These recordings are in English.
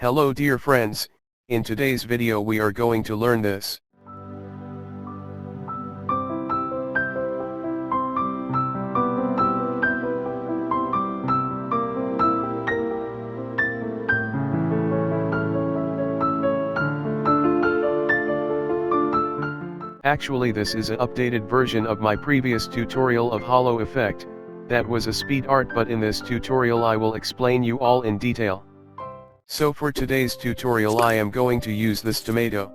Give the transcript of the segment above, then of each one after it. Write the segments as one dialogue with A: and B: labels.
A: Hello dear friends, in today's video we are going to learn this. Actually this is an updated version of my previous tutorial of hollow effect, that was a speed art, but in this tutorial I will explain you all in detail. So for today's tutorial I am going to use this tomato.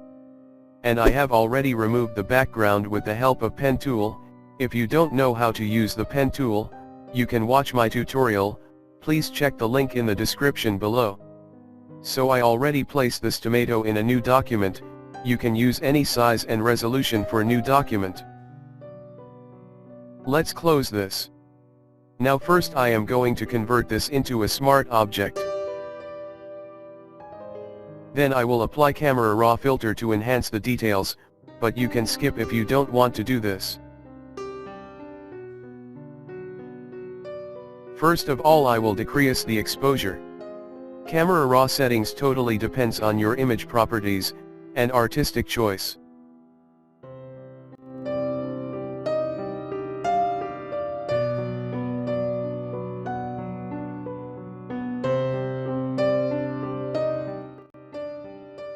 A: And I have already removed the background with the help of pen tool. If you don't know how to use the pen tool, you can watch my tutorial, please check the link in the description below. So I already placed this tomato in a new document, you can use any size and resolution for new document. Let's close this. Now first I am going to convert this into a smart object. Then I will apply camera raw filter to enhance the details, but you can skip if you don't want to do this. First of all I will decrease the exposure. Camera raw settings totally depends on your image properties, and artistic choice.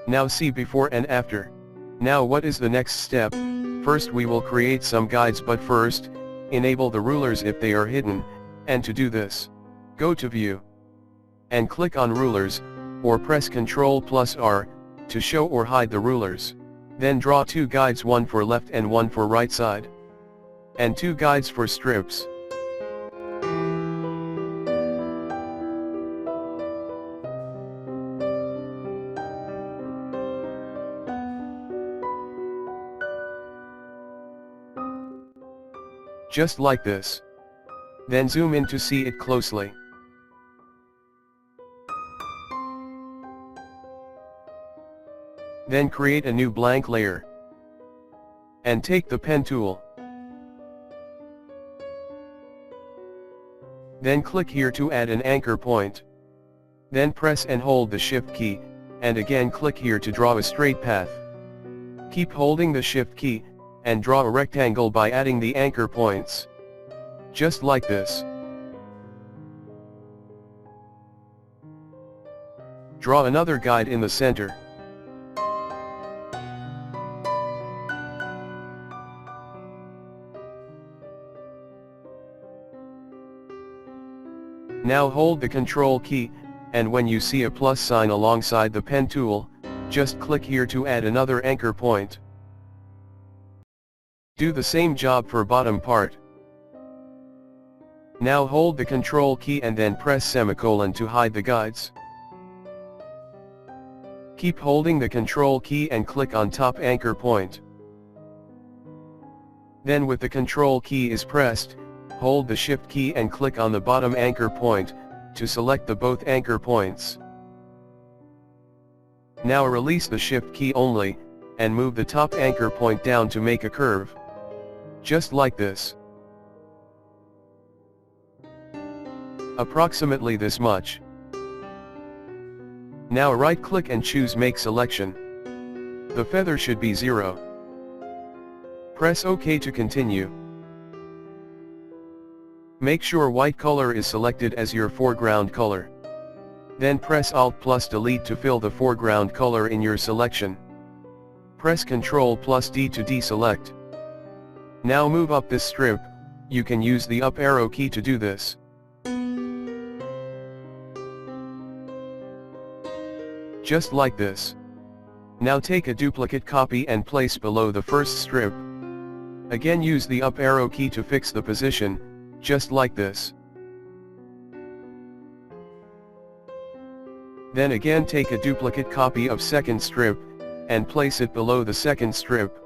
A: Now see before and after. Now what is the next step? First we will create some guides, but first, enable the rulers if they are hidden, and to do this, go to View. And click on Rulers, or press Ctrl+R, to show or hide the rulers. Then draw two guides, one for left and one for right side. And two guides for strips. Just like this. Then zoom in to see it closely. Then create a new blank layer. And take the pen tool. Then click here to add an anchor point. Then press and hold the Shift key, and again click here to draw a straight path. Keep holding the Shift key, and draw a rectangle by adding the anchor points. Just like this. Draw another guide in the center. Now hold the Control key, and when you see a plus sign alongside the pen tool, just click here to add another anchor point. Do the same job for bottom part. Now hold the Control key and then press semicolon to hide the guides. Keep holding the Control key and click on top anchor point. Then with the Control key is pressed, hold the Shift key and click on the bottom anchor point, to select the both anchor points. Now release the Shift key only, and move the top anchor point down to make a curve. Just like this. Approximately this much. Now right click and choose Make Selection. The feather should be 0. Press OK to continue. Make sure white color is selected as your foreground color. Then press Alt+Delete to fill the foreground color in your selection. Press Ctrl+D to deselect. Now move up this strip, you can use the up arrow key to do this. Just like this. Now take a duplicate copy and place below the first strip. Again use the up arrow key to fix the position, just like this. Then again take a duplicate copy of second strip, and place it below the second strip.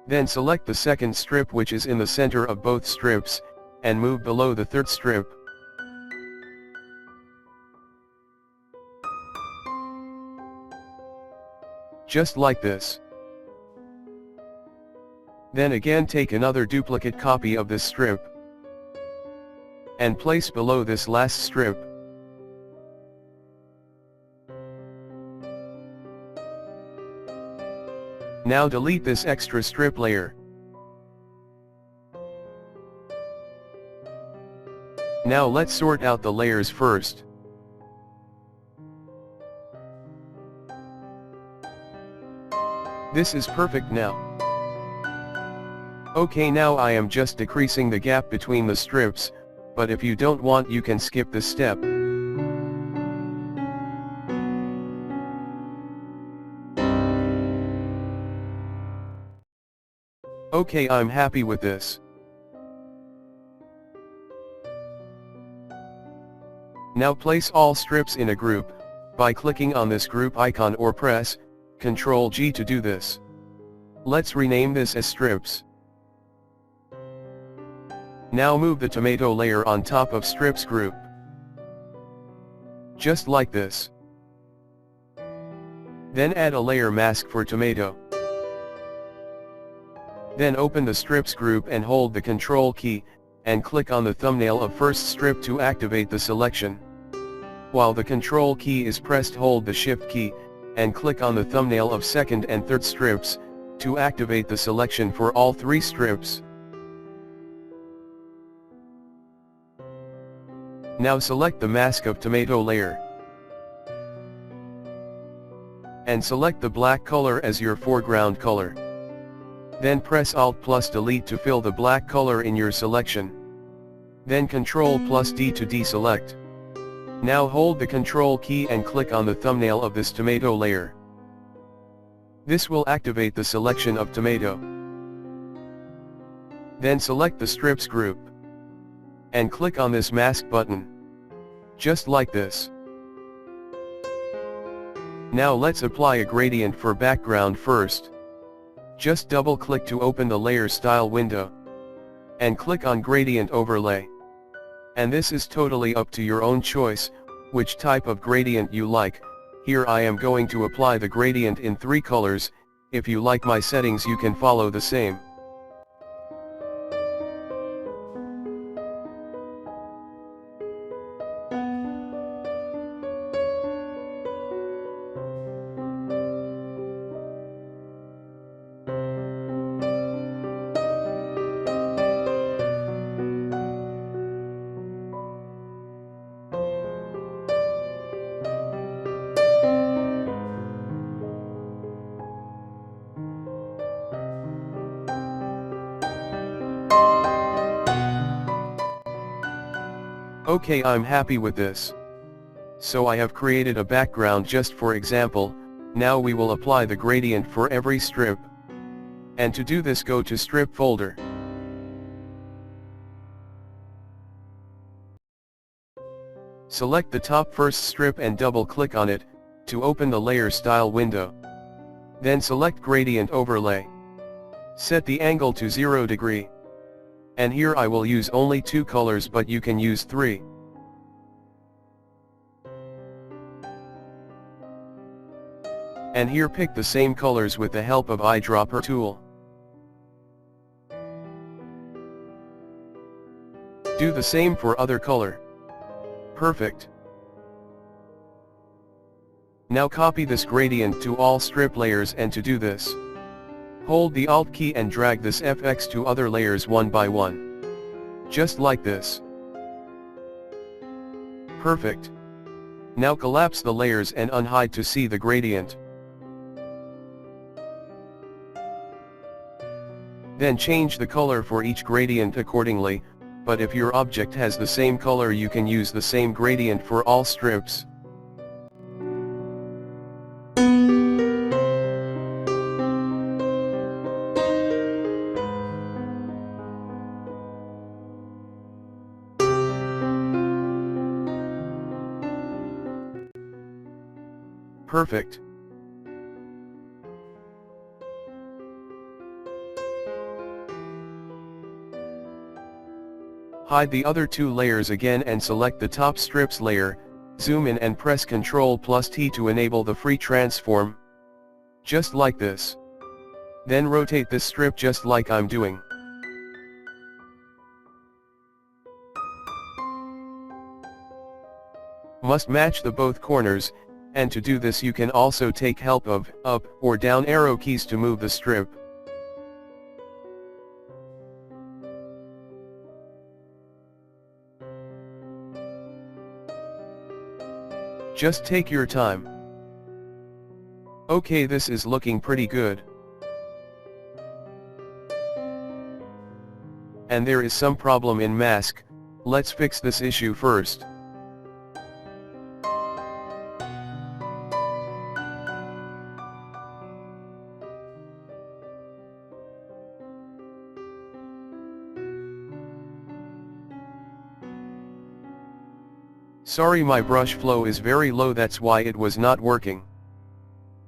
A: Then select the second strip which is in the center of both strips, and move below the third strip. Just like this. Then again take another duplicate copy of this strip. and place below this last strip. Now delete this extra strip layer. Now let's sort out the layers first. This is perfect now. Okay, now I am just decreasing the gap between the strips, but if you don't want you can skip this step. Okay, I'm happy with this. Now place all strips in a group, by clicking on this group icon or press Ctrl G to do this. Let's rename this as strips. Now move the tomato layer on top of strips group. Just like this. Then add a layer mask for tomato. Then open the strips group and hold the Ctrl key, and click on the thumbnail of first strip to activate the selection. While the Ctrl key is pressed, hold the Shift key, and click on the thumbnail of second and third strips, to activate the selection for all three strips. Now select the mask of tomato layer. And select the black color as your foreground color. Then press Alt plus Delete to fill the black color in your selection. Then Ctrl plus D to deselect. Now hold the Ctrl key and click on the thumbnail of this tomato layer. This will activate the selection of tomato. Then select the strips group. And click on this mask button. Just like this. Now let's apply a gradient for background first. Just double click to open the layer style window. And click on gradient overlay. And this is totally up to your own choice, which type of gradient you like. Here I am going to apply the gradient in 3 colors, if you like my settings you can follow the same. Okay, I'm happy with this. So I have created a background just for example. Now we will apply the gradient for every strip. And to do this, go to strip folder. Select the top first strip and double click on it, to open the layer style window. Then select gradient overlay. Set the angle to 0 degree. And here I will use only 2 colors, but you can use 3. And here pick the same colors with the help of eyedropper tool. Do the same for other color. Perfect. Now copy this gradient to all strip layers, and to do this, hold the Alt key and drag this FX to other layers one by one. Just like this. Perfect. Now collapse the layers and unhide to see the gradient. Then change the color for each gradient accordingly, but if your object has the same color you can use the same gradient for all strips. Perfect. Hide the other 2 layers again and select the top strips layer, zoom in and press Ctrl plus T to enable the free transform. Just like this. Then rotate this strip just like I'm doing. Must match the both corners, and to do this you can also take help of up or down arrow keys to move the strip. Just take your time. Okay, this is looking pretty good. And there is some problem in mask. Let's fix this issue first. Sorry, my brush flow is very low, that's why it was not working.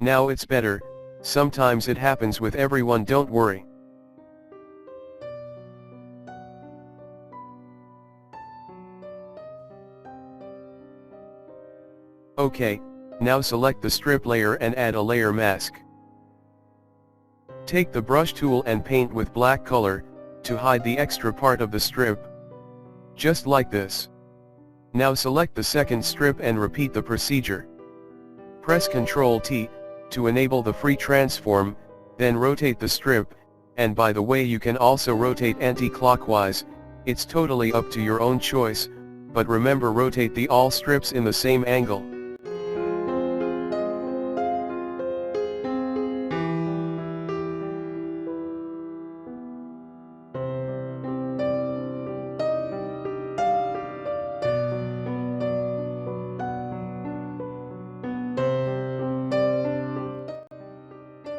A: Now it's better. Sometimes it happens with everyone, don't worry. Okay, now select the strip layer and add a layer mask. Take the brush tool and paint with black color, to hide the extra part of the strip. Just like this. Now select the second strip and repeat the procedure. Press Ctrl T, to enable the free transform, then rotate the strip, and by the way you can also rotate anti-clockwise, it's totally up to your own choice, but remember rotate the all strips in the same angle.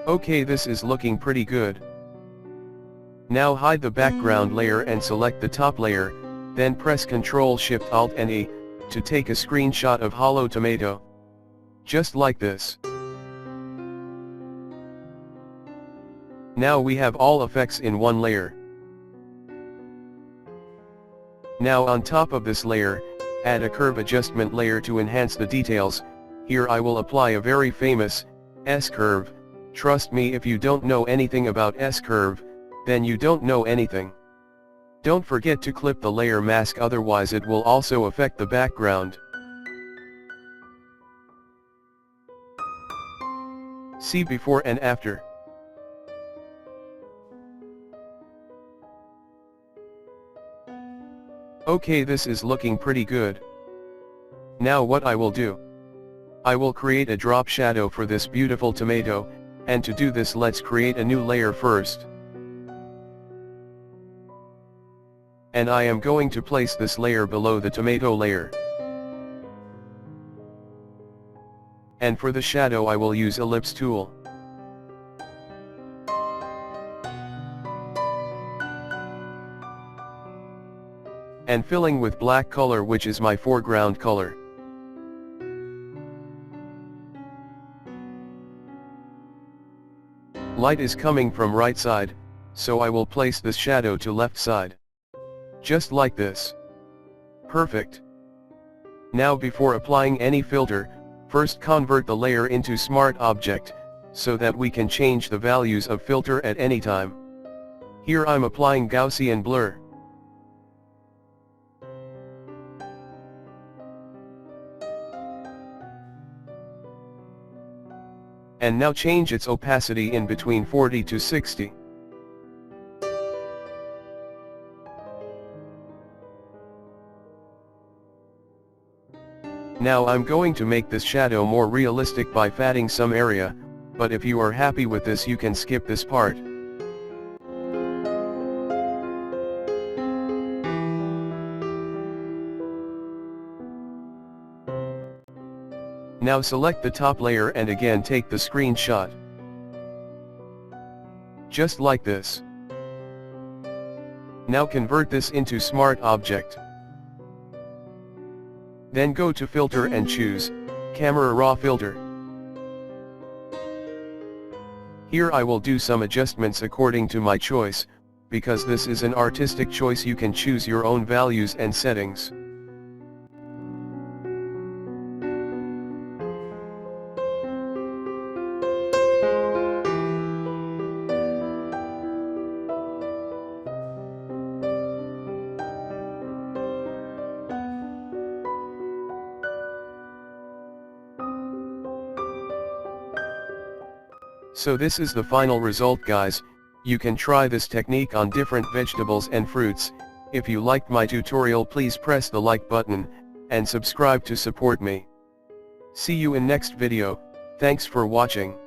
A: Okay, this is looking pretty good. Now hide the background layer and select the top layer, then press Ctrl Shift Alt and A, to take a screenshot of Hollow Tomato. Just like this. Now we have all effects in one layer. Now on top of this layer, add a curve adjustment layer to enhance the details. Here I will apply a very famous S-curve. Trust me, if you don't know anything about S-curve, then you don't know anything. Don't forget to clip the layer mask, otherwise it will also affect the background. See before and after. Okay, this is looking pretty good. Now what I will do? I will create a drop shadow for this beautiful tomato, and to do this let's create a new layer first. And I am going to place this layer below the tomato layer. And for the shadow I will use ellipse tool. And filling with black color, which is my foreground color. Light is coming from right side, so I will place this shadow to left side. Just like this. Perfect. Now before applying any filter, first convert the layer into Smart Object, so that we can change the values of filter at any time. Here I'm applying Gaussian blur. And now change its opacity in between 40 to 60. Now I'm going to make this shadow more realistic by fatting some area, but if you are happy with this you can skip this part. Now select the top layer and again take the screenshot. Just like this. Now convert this into Smart Object. Then go to Filter and choose Camera Raw Filter. Here I will do some adjustments according to my choice, because this is an artistic choice. You can choose your own values and settings. So this is the final result guys. You can try this technique on different vegetables and fruits. If you liked my tutorial, please press the like button, and subscribe to support me. See you in next video. Thanks for watching.